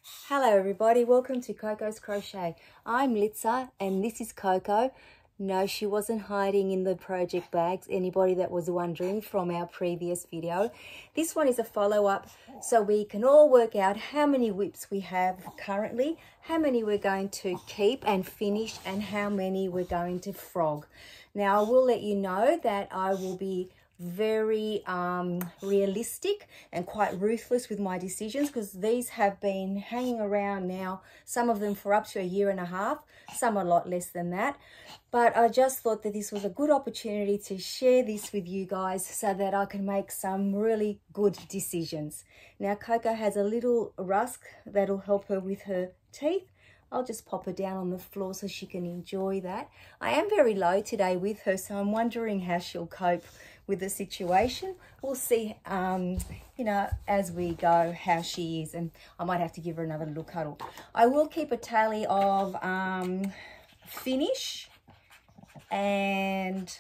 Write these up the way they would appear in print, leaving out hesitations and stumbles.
Hello everybody, welcome to Coco's Crochet. I'm Litza and this is Coco. No, she wasn't hiding in the project bags, anybody that was wondering from our previous video. This one is a follow-up so we can all work out how many whips we have currently, how many we're going to keep and finish, and how many we're going to frog. Now I will let you know that I will be very realistic and quite ruthless with my decisions, because these have been hanging around now, some of them for up to a year and a half, some a lot less than that. But I just thought that this was a good opportunity to share this with you guys so that I can make some really good decisions. Now Coco has a little rusk that'll help her with her teeth. I'll just pop her down on the floor so she can enjoy that. I am very low today with her, so I'm wondering how she'll cope with the situation. We'll see, you know, as we go how she is, and I might have to give her another little cuddle. I will keep a tally of finish and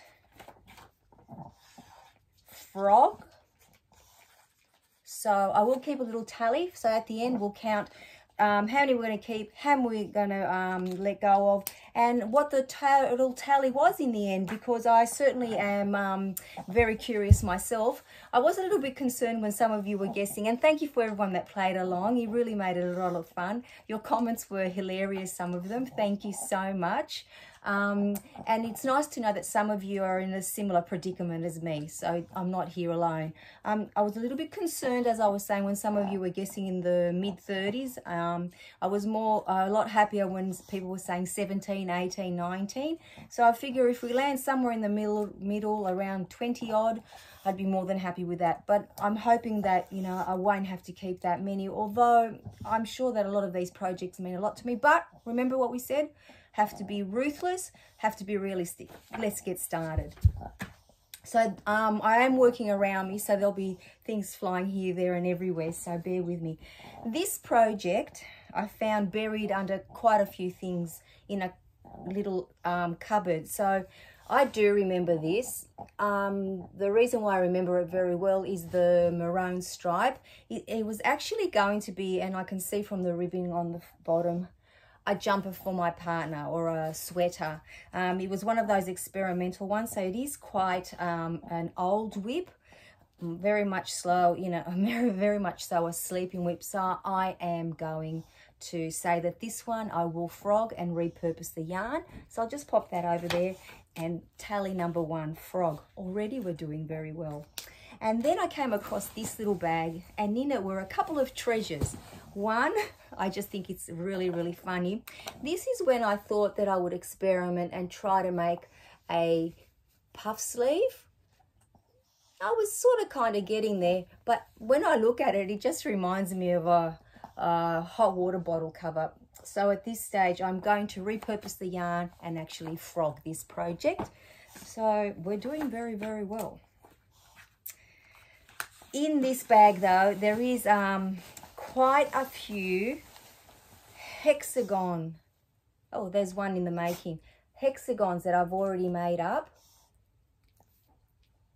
frog. So I will keep a little tally, so at the end we'll count how many we're going to keep, how many we're going to let go of, and what the total tally was in the end, because I certainly am very curious myself. I was a little bit concerned when some of you were guessing, and thank you for everyone that played along. You really made it a lot of fun. Your comments were hilarious, some of them. Thank you so much. And it's nice to know that some of you are in a similar predicament as me, so I'm not here alone. I was a little bit concerned, as I was saying, when some of you were guessing in the mid-30s. I was a lot happier when people were saying 17, 18, 19. So I figure if we land somewhere in the middle around 20 odd, I'd be more than happy with that. But I'm hoping that, you know, I won't have to keep that many, although I'm sure that a lot of these projects mean a lot to me. But remember what we said, have to be ruthless, have to be realistic. Let's get started. So I am working around me, so there'll be things flying here, there and everywhere, so bear with me. This project I found buried under quite a few things in a little cupboard. So I do remember this. The reason why I remember it very well is the maroon stripe. It was actually going to be, and I can see from the ribbing on the bottom, a jumper for my partner or a sweater. It was one of those experimental ones, so it is quite an old whip, very much slow, you know, very much so a sleeping whip. So I am going to say that this one I will frog and repurpose the yarn. So I'll just pop that over there, and tally number 1, frog. Already we're doing very well. And then I came across this little bag, and in it were a couple of treasures. One, I just think it's really, really funny. This is when I thought that I would experiment and try to make a puff sleeve. I was sort of kind of getting there, but when I look at it, it just reminds me of a hot water bottle cover. So at this stage, I'm going to repurpose the yarn and actually frog this project. So we're doing very, very well. In this bag though, there is quite a few hexagon, oh, there's one in the making, hexagons that I've already made up.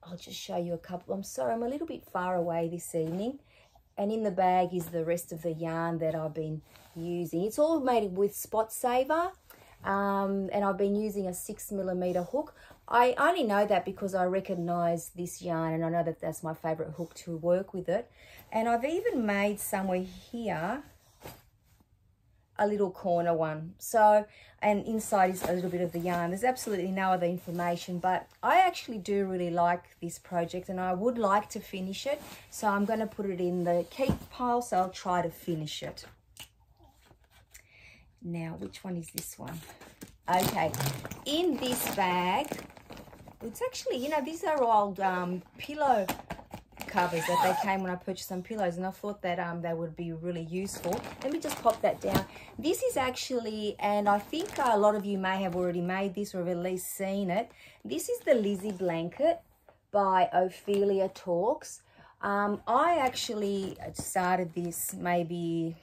I'll just show you a couple. I'm sorry, I'm a little bit far away this evening. And in the bag is the rest of the yarn that I've been using. It's all made with Spot Saver, and I've been using a 6mm hook. I only know that because I recognize this yarn, and I know that that's my favorite hook to work with it. And I've even made somewhere here a little corner one. So, and inside is a little bit of the yarn. There's absolutely no other information, but I actually do really like this project and I would like to finish it. So I'm going to put it in the keep pile, so I'll try to finish it. Now, which one is this one? Okay, in this bag, it's actually, you know, these are old pillow covers that they came when I purchased some pillows, and I thought that they would be really useful. Let me just pop that down. This is actually, and I think a lot of you may have already made this or have at least seen it. This is the Lizzie blanket by Ophelia Talks. I actually started this maybe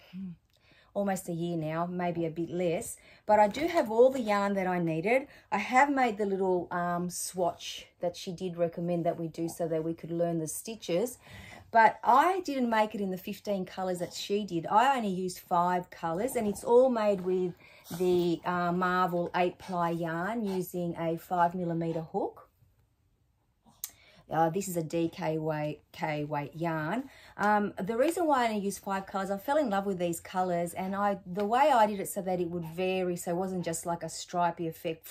almost a year now, maybe a bit less, but I do have all the yarn that I needed. I have made the little swatch that she did recommend that we do so that we could learn the stitches. But I didn't make it in the 15 colours that she did. I only used 5 colours, and it's all made with the Marvel 8-ply yarn using a 5mm hook. This is a DK weight yarn. The reason why I only used 5 colours, I fell in love with these colours, and the way I did it so that it would vary, so it wasn't just like a stripy effect,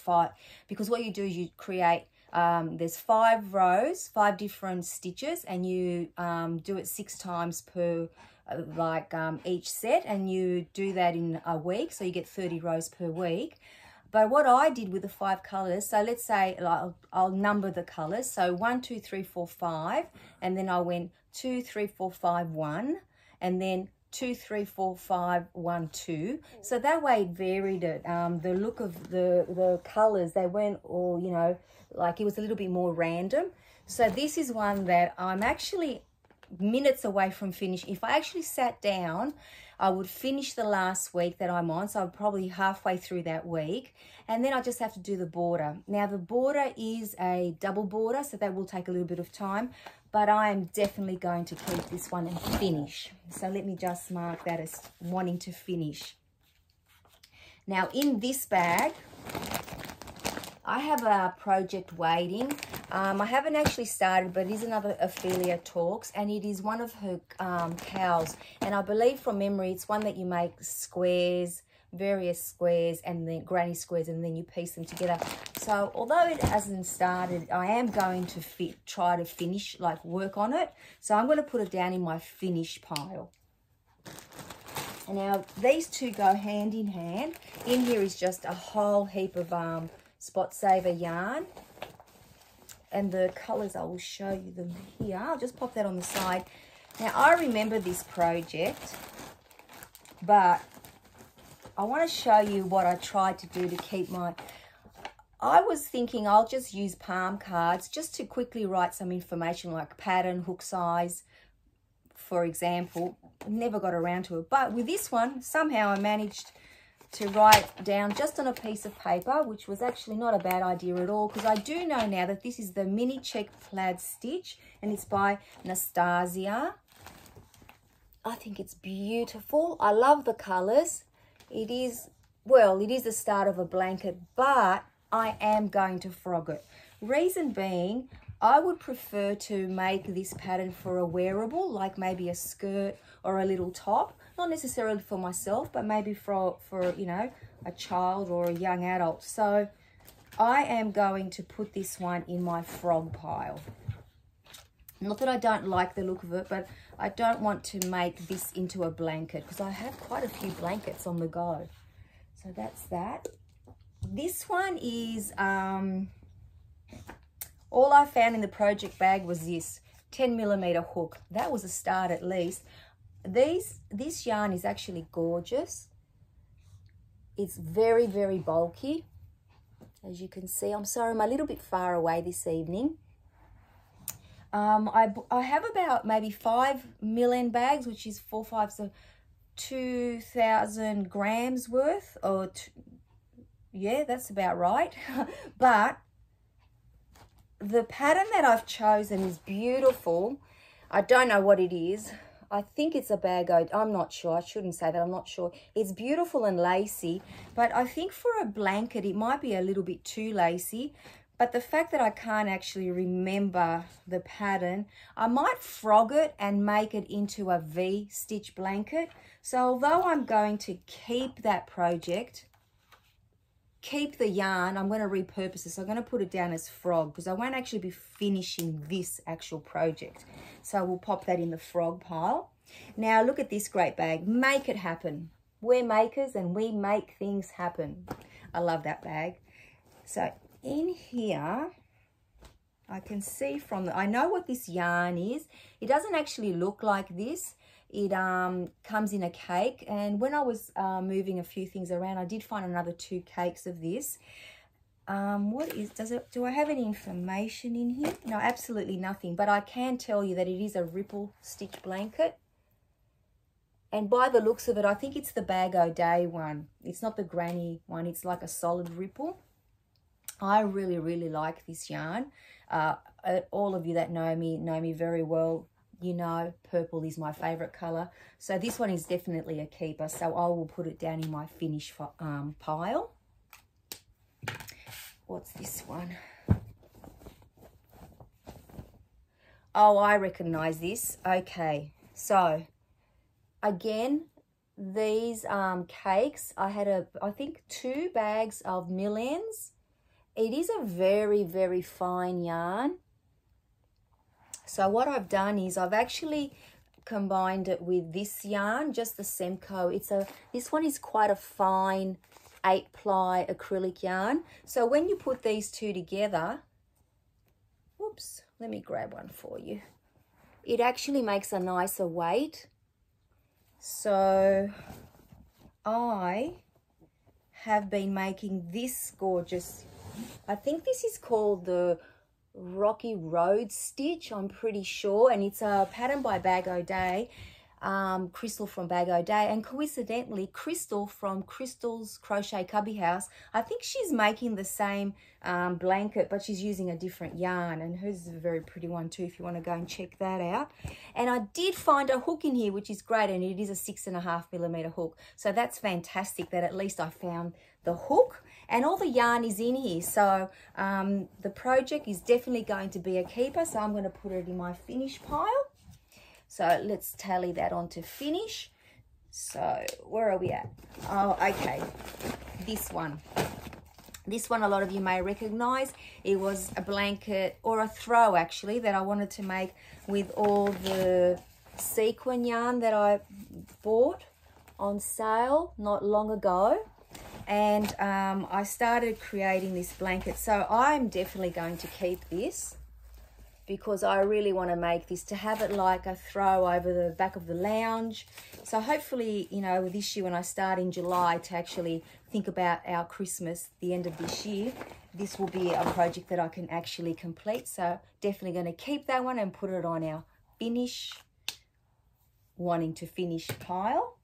because what you do is you create, there's 5 rows, 5 different stitches, and you do it 6 times per each set, and you do that in a week, so you get 30 rows per week. But what I did with the 5 colours, so let's say I'll number the colours. So 1, 2, 3, 4, 5, and then I went 2, 3, 4, 5, 1, and then 2, 3, 4, 5, 1, 2. So that way it varied it. The look of the colours, they weren't all, you know, like it was a little bit more random. So this is one that I'm actually minutes away from finish. If I actually sat down, I would finish the last week that I'm on, so I'm probably halfway through that week, and then I just have to do the border. Now the border is a double border, so that will take a little bit of time, but I am definitely going to keep this one and finish. So let me just mark that as wanting to finish. Now in this bag, I have a project waiting. I haven't actually started, but it is another Ophelia Talks, and it is one of her cows. And I believe from memory, it's one that you make squares, various squares, and then granny squares, and then you piece them together. So although it hasn't started, I am going to try to finish, like work on it. So I'm going to put it down in my finish pile. And now these two go hand in hand. In here is just a whole heap of Spot Saver yarn. And the colours, I will show you them here. I'll just pop that on the side. Now, I remember this project, but I want to show you what I tried to do to keep my... I was thinking I'll just use palm cards just to quickly write some information like pattern, hook size, for example. Never got around to it. But with this one, somehow I managed to write down just on a piece of paper, which was actually not a bad idea at all, because I do know now that this is the mini check plaid stitch, and it's by Nastasia. I think it's beautiful. I love the colours. It is, well, it is the start of a blanket, but I am going to frog it. Reason being, I would prefer to make this pattern for a wearable, like maybe a skirt or a little top. Not necessarily for myself, but maybe for you know, a child or a young adult. So I am going to put this one in my frog pile. Not that I don't like the look of it, but I don't want to make this into a blanket because I have quite a few blankets on the go. So that's that. This one is, all I found in the project bag was this 10mm hook. That was a start at least. This yarn is actually gorgeous. It's very, very bulky, as you can see. I'm sorry, I'm a little bit far away this evening. I have about maybe 5 million bags, which is 4, 5, so 2,000 grams worth, or yeah, that's about right. But the pattern that I've chosen is beautiful. I don't know what it is. I think it's a bago. I'm not sure. I shouldn't say that. I'm not sure. It's beautiful and lacy, but I think for a blanket, it might be a little bit too lacy. But the fact that I can't actually remember the pattern, I might frog it and make it into a V-stitch blanket. So although I'm going to keep that project, keep the yarn, I'm going to repurpose this. I'm going to put it down as frog because I won't actually be finishing this actual project. So we'll pop that in the frog pile. Now look at this great bag. Make it happen. We're makers and we make things happen. I love that bag. So in here, I can see from I know what this yarn is. It doesn't actually look like this. It comes in a cake, and when I was moving a few things around, I did find another 2 cakes of this. What is, do I have any information in here? No, absolutely nothing, but I can tell you that it is a ripple stitch blanket. And by the looks of it, I think it's the Bago Day one. It's not the granny one, it's like a solid ripple. I really, really like this yarn. All of you that know me very well. you know, purple is my favorite color. So this one is definitely a keeper. So I will put it down in my finish pile. What's this one? Oh, I recognize this. Okay, so again, these cakes, I had I think 2 bags of Millens. It is a very, very fine yarn. So what I've done is I've actually combined it with this yarn, just the Semco. This one is quite a fine 8-ply acrylic yarn. So when you put these two together, whoops, let me grab one for you. It actually makes a nicer weight. So I have been making this gorgeous, I think this is called the Rocky Road stitch, I'm pretty sure, and it's a pattern by Bag O'Day, Crystal from Bag O'Day, and coincidentally Crystal from Crystal's Crochet Cubby House. I think she's making the same blanket, but she's using a different yarn, and hers is a very pretty one too if you want to go and check that out. And I did find a hook in here, which is great, and it is a 6.5mm hook, so that's fantastic that at least I found the hook. And all the yarn is in here, so the project is definitely going to be a keeper. So I'm going to put it in my finish pile. So let's tally that onto finish. So where are we at? Oh, okay, this one. This one a lot of you may recognize. It was a blanket, or a throw actually, that I wanted to make with all the sequin yarn that I bought on sale not long ago. And I started creating this blanket. So I'm definitely going to keep this because I really want to make this to have it like a throw over the back of the lounge. So hopefully, you know, this year when I start in July to actually think about our Christmas, the end of this year, this will be a project that I can actually complete. So definitely going to keep that one and put it on our finish, wanting to finish pile.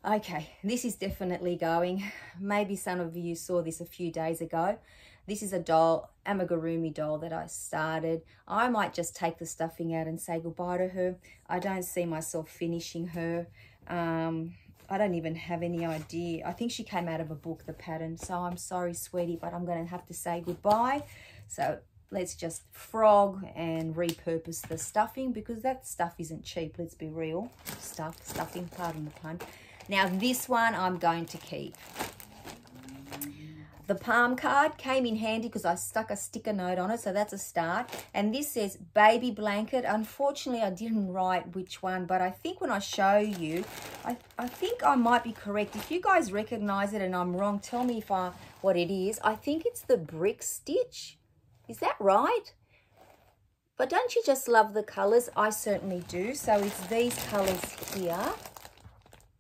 Okay, this is definitely going. Maybe some of you saw this a few days ago. This is a doll, amigurumi doll that I started. I might just take the stuffing out and say goodbye to her. I don't see myself finishing her. I don't even have any idea. I think she came out of a book, the pattern. So I'm sorry, sweetie, but I'm going to have to say goodbye. So let's just frog and repurpose the stuffing, because that stuff isn't cheap. Let's be real. Stuffing, pardon the pun. Now this one I'm going to keep. The palm card came in handy because I stuck a sticker note on it, so that's a start. And this says baby blanket. Unfortunately, I didn't write which one, but I think when I show you, I think I might be correct. If you guys recognize it and I'm wrong, tell me what it is. I think it's the brick stitch. Is that right? But don't you just love the colors? I certainly do. So it's these colors here.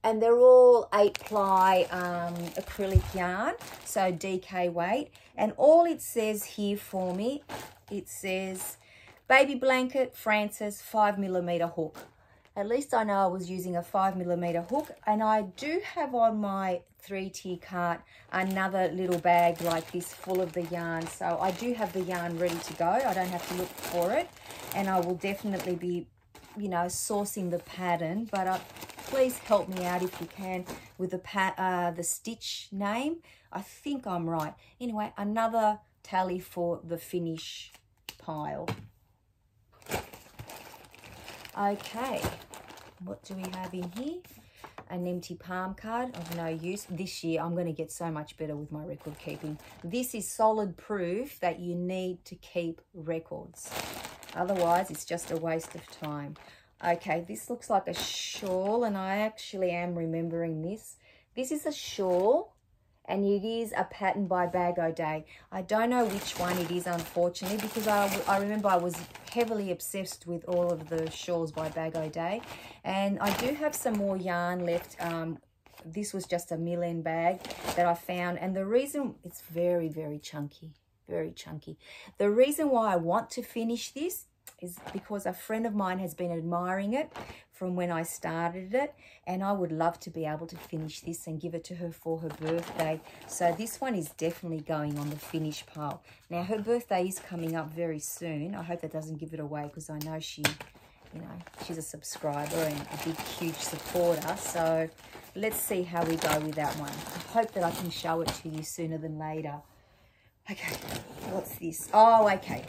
And they're all 8-ply acrylic yarn, so DK weight. And all it says here for me, it says baby blanket, Francis, 5mm hook. At least I know I was using a 5mm hook. And I do have on my 3-tier cart another little bag like this full of the yarn. So I do have the yarn ready to go. I don't have to look for it. And I will definitely be, you know, sourcing the pattern, but please help me out if you can with the stitch name. I think I'm right. Anyway, another tally for the finish pile. Okay, what do we have in here? An empty palm card of no use. This year I'm going to get so much better with my record keeping. This is solid proof that you need to keep records. Otherwise, it's just a waste of time. Okay, this looks like a shawl, and I actually am remembering this. This is a shawl, and it is a pattern by Bag O'Day. I don't know which one it is, unfortunately, because I remember I was heavily obsessed with all of the shawls by Bag O'Day. And I do have some more yarn left. This was just a Millen bag that I found, and the reason, it's very, very chunky. Very chunky. The reason why I want to finish this is because a friend of mine has been admiring it from when I started it, and I would love to be able to finish this and give it to her for her birthday. So this one is definitely going on the finish pile. Now her birthday is coming up very soon. I hope that doesn't give it away, because I know she, you know, she's a subscriber and a big, huge supporter. So let's see how we go with that one. I hope that I can show it to you sooner than later. Okay, what's this? Oh, okay.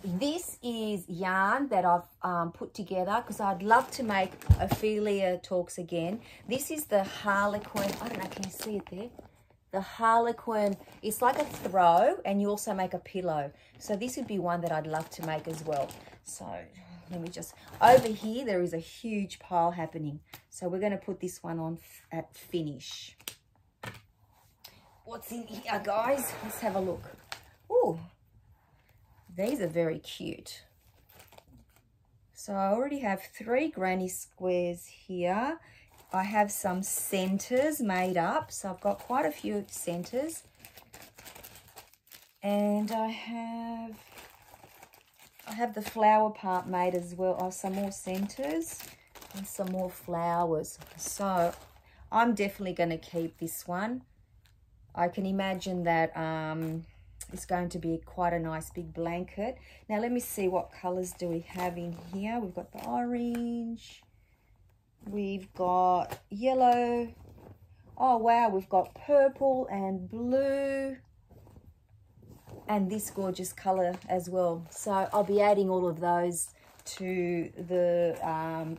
This is yarn that I've put together because I'd love to make Ophelia Talks again. This is the Harlequin. I don't know, can you see it there? The Harlequin, it's like a throw, and you also make a pillow. So this would be one that I'd love to make as well. So let me just, over here, there is a huge pile happening. So we're going to put this one on at finish. What's in here, guys? Let's have a look. Oh, these are very cute. So I already have 3 granny squares here. I have some centers made up. So I've got quite a few centers. And I have the flower part made as well. Oh, some more centers and some more flowers. So I'm definitely going to keep this one. I can imagine that it's going to be quite a nice big blanket. Now let me see, what colors do we have in here? We've got the orange. We've got yellow. Oh wow, we've got purple and blue. And this gorgeous color as well. So I'll be adding all of those to the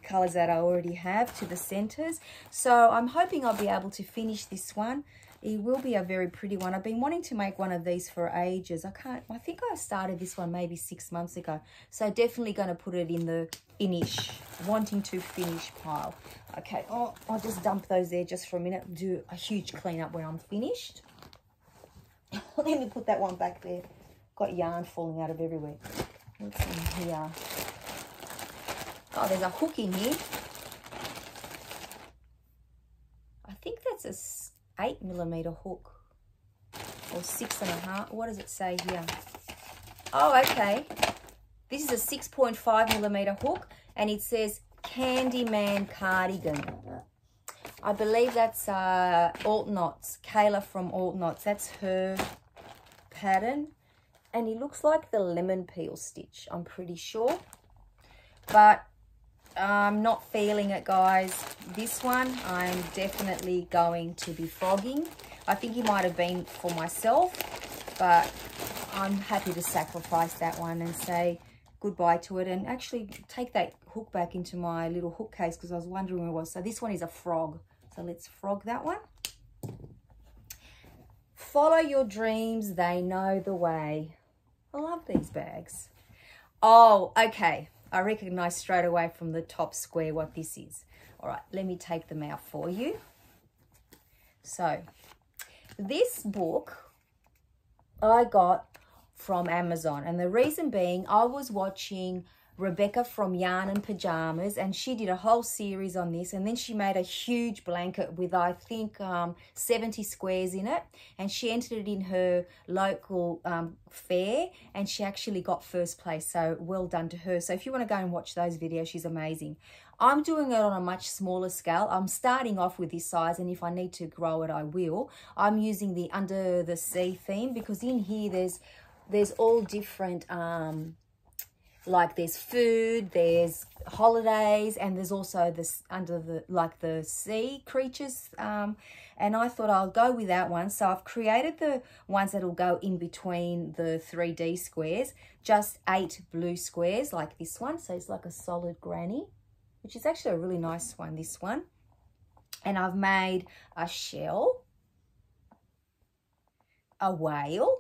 colors that I already have, to the centers. So I'm hoping I'll be able to finish this one. It will be a very pretty one. I've been wanting to make one of these for ages. I think I started this one maybe 6 months ago. So definitely going to put it in the finish, wanting to finish pile. Okay, oh, I'll just dump those there just for a minute. Do a huge cleanup when I'm finished. Let me put that one back there. Got yarn falling out of everywhere. What's in here? Oh, there's a hook in here. I think that's a 8mm hook, or 6.5. What does it say here? Oh, okay. This is a 6.5mm hook, and it says Candyman Cardigan. I believe that's Alt Knots, Kayla from Alt Knots. That's her pattern, and it looks like the lemon peel stitch, I'm pretty sure, but I'm not feeling it, guys. This one I'm definitely going to be frogging. I think it might have been for myself, but I'm happy to sacrifice that one and say goodbye to it, and actually take that hook back into my little hook case, because I was wondering where it was. So this one is a frog. So let's frog that one. Follow your dreams, they know the way. I love these bags. Oh, okay. I recognize straight away from the top square what this is. All right, let me take them out for you. So this book I got from Amazon, and the reason being, I was watching Rebecca from Yarn and Pajamas, and she did a whole series on this, and then she made a huge blanket with, I think, 70 squares in it, and she entered it in her local fair, and she actually got first place. So well done to her. So if you want to go and watch those videos, she's amazing. I'm doing it on a much smaller scale. I'm starting off with this size, and if I need to grow it, I will. I'm using the Under the Sea theme, because in here there's all different like there's food, there's holidays, and there's also this under the, like the sea creatures, and I thought I'll go with that one. So I've created the ones that'll go in between the 3D squares, just 8 blue squares like this one. So it's like a solid granny, which is actually a really nice one, this one. And I've made a shell, a whale,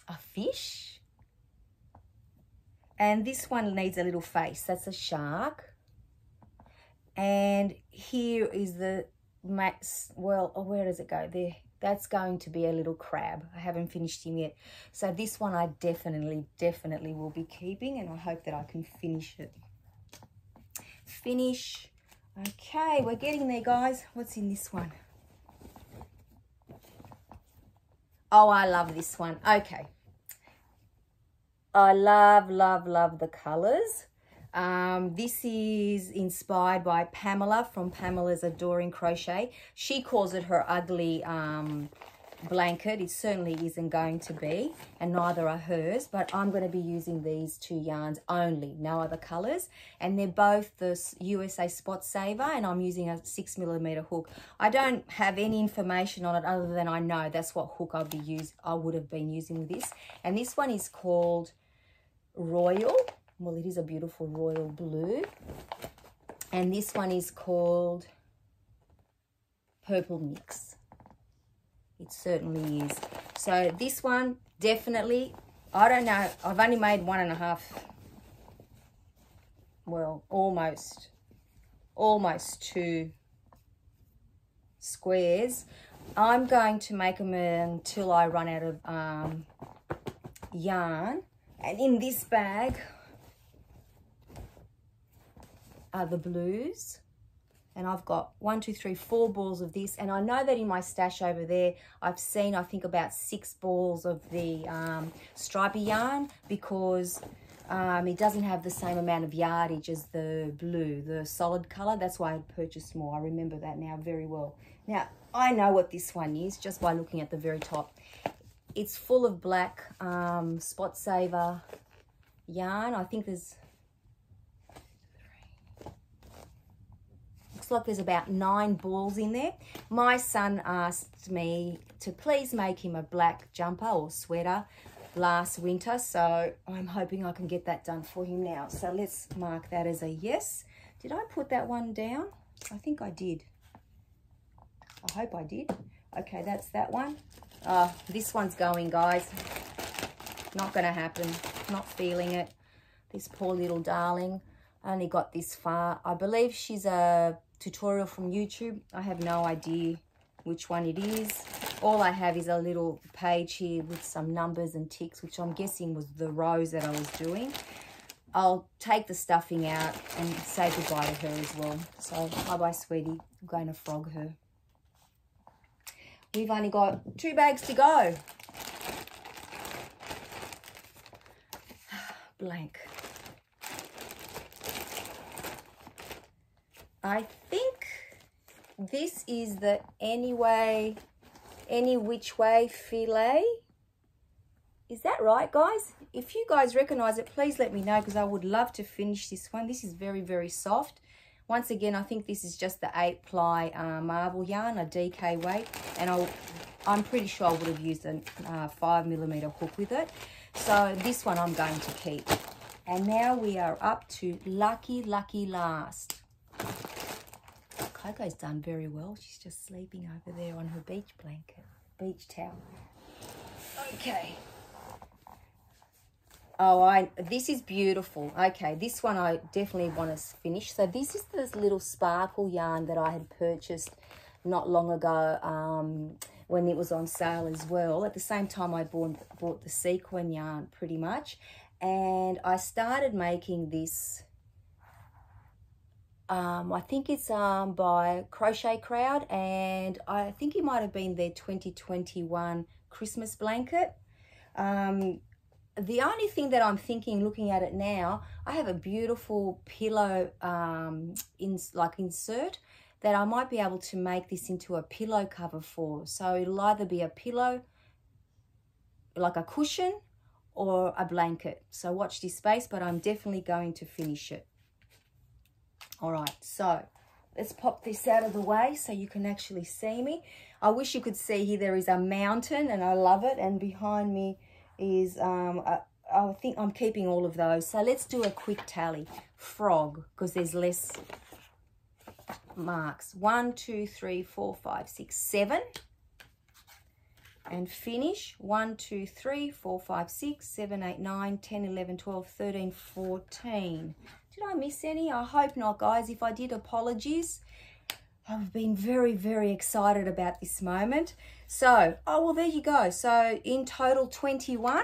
a fish, and this one needs a little face. That's a shark. And here is the max, well, where does it go? There. That's going to be a little crab. I haven't finished him yet. So this one I definitely will be keeping, and I hope that I can finish it. Finish. Okay, we're getting there, guys. What's in this one? Oh, I love this one. Okay. I love the colors. This is inspired by Pamela from Pamela's Adoring Crochet. She calls it her ugly blanket. It certainly isn't going to be, and neither are hers, but I'm going to be using these two yarns only, no other colors, and they're both the USA Spot Saver, and I'm using a 6mm hook. I don't have any information on it other than I know that's what hook I would have been using with this. And this one is called Royal. Well, it is a beautiful royal blue, and this one is called Purple Mix. It certainly is. So this one, definitely, I don't know, I've only made 1.5, well, almost 2 squares. I'm going to make them until I run out of yarn. And in this bag are the blues. And I've got 1, 2, 3, 4 balls of this. And I know that in my stash over there, I've seen, I think, about 6 balls of the stripy yarn, because it doesn't have the same amount of yardage as the blue, the solid color. That's why I purchased more. I remember that now very well. Now, I know what this one is just by looking at the very top. It's full of black Spot Saver yarn. I think there's... like there's about 9 balls in there. My son asked me to please make him a black jumper or sweater last winter, so I'm hoping I can get that done for him now. So let's mark that as a yes. Did I put that one down? I think I did. I hope I did. Okay, that's that one. This one's going, guys. Not gonna happen. Not feeling it. This poor little darling only got this far. I believe she's a tutorial from YouTube. I have no idea which one it is. All I have is a little page here with some numbers and ticks, which I'm guessing was the rows that I was doing. I'll take the stuffing out and say goodbye to her as well. So bye-bye, sweetie. I'm going to frog her. We've only got 2 bags to go. Blank. I think this is the Any Which Way filet. Is that right, guys? If you guys recognize it, please let me know, because I would love to finish this one. This is very, very soft. Once again, I think this is just the 8-ply marble yarn, a DK weight, and I'm pretty sure I would have used a 5mm hook with it. So this one I'm going to keep. And now we are up to Lucky Lucky Last. Coco's done very well. She's just sleeping over there on her beach blanket, beach towel. Okay. Oh, this is beautiful. Okay, this one I definitely want to finish. So this is this little sparkle yarn that I had purchased not long ago when it was on sale as well. At the same time, I bought the sequin yarn pretty much. And I started making this, I think it's by Crochet Crowd, and I think it might have been their 2021 Christmas blanket. The only thing that I'm thinking, looking at it now, I have a beautiful pillow insert that I might be able to make this into a pillow cover for. So it'll either be a pillow, like a cushion, or a blanket. So watch this space, but I'm definitely going to finish it. All right, so let's pop this out of the way so you can actually see me. I wish you could see here, there is a mountain, and I love it. And behind me is, I think I'm keeping all of those. So let's do a quick tally. Frog, because there's less marks. 1, 2, 3, 4, 5, 6, 7. And finish. 1, 2, 3, 4, 5, 6, 7, 8, 9, 10, 11, 12, 13, 14. Did I miss any? I hope not, guys. If I did, apologies. I've been very, very excited about this moment. So, oh, well, there you go. So, in total, 21.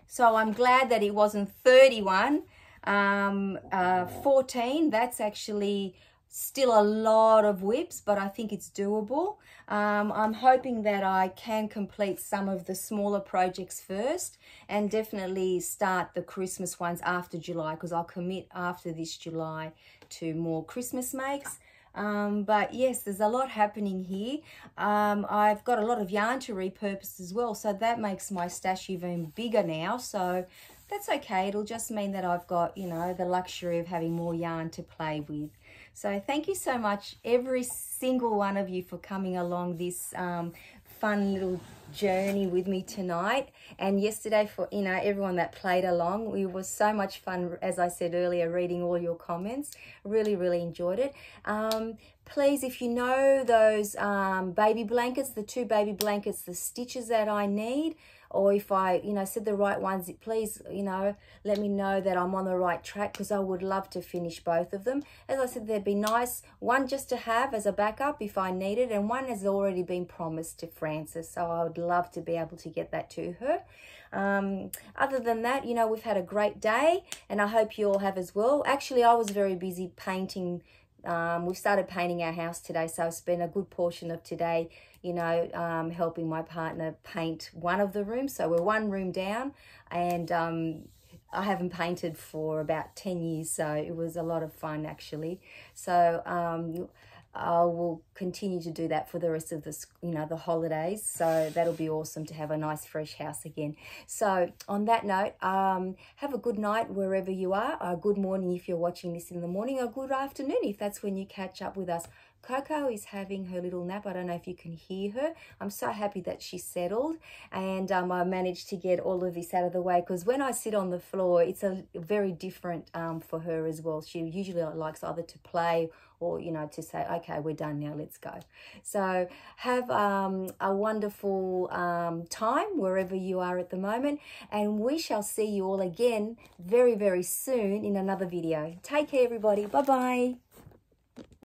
So, I'm glad that it wasn't 31. 14, that's actually still a lot of WIPs, but I think it's doable. I'm hoping that I can complete some of the smaller projects first and definitely start the Christmas ones after July, because I'll commit after this July to more Christmas makes. But yes, there's a lot happening here. I've got a lot of yarn to repurpose as well, so that makes my stash even bigger now. So that's okay. It'll just mean that I've got, you know, the luxury of having more yarn to play with. So thank you so much, every single one of you, for coming along this fun little journey with me tonight, and yesterday for, you know, everyone that played along. It was so much fun, as I said earlier, reading all your comments. Really enjoyed it. Please, if you know those baby blankets, the 2 baby blankets, the stitches that I need, or if I, you know, said the right ones, please, you know, let me know that I'm on the right track, because I would love to finish both of them. As I said, they'd be nice, one just to have as a backup if I need it, and one has already been promised to Frances, so I would love to be able to get that to her. Other than that, you know, we've had a great day, and I hope you all have as well. Actually, I was very busy painting. We've started painting our house today, so I've spent a good portion of today, you know, helping my partner paint one of the rooms. So we're 1 room down, and I haven't painted for about 10 years, so it was a lot of fun actually. So I will continue to do that for the rest of the, you know, the holidays. So that'll be awesome to have a nice fresh house again. So on that note, have a good night wherever you are. A good morning if you're watching this in the morning, or good afternoon if that's when you catch up with us. Coco is having her little nap. I don't know if you can hear her. I'm so happy that she settled, and I managed to get all of this out of the way, because when I sit on the floor, it's a very different for her as well. She usually likes either to play or, you know, to say, okay, we're done now, let's go. So have a wonderful time wherever you are at the moment, and we shall see you all again very soon in another video. Take care, everybody. Bye-bye.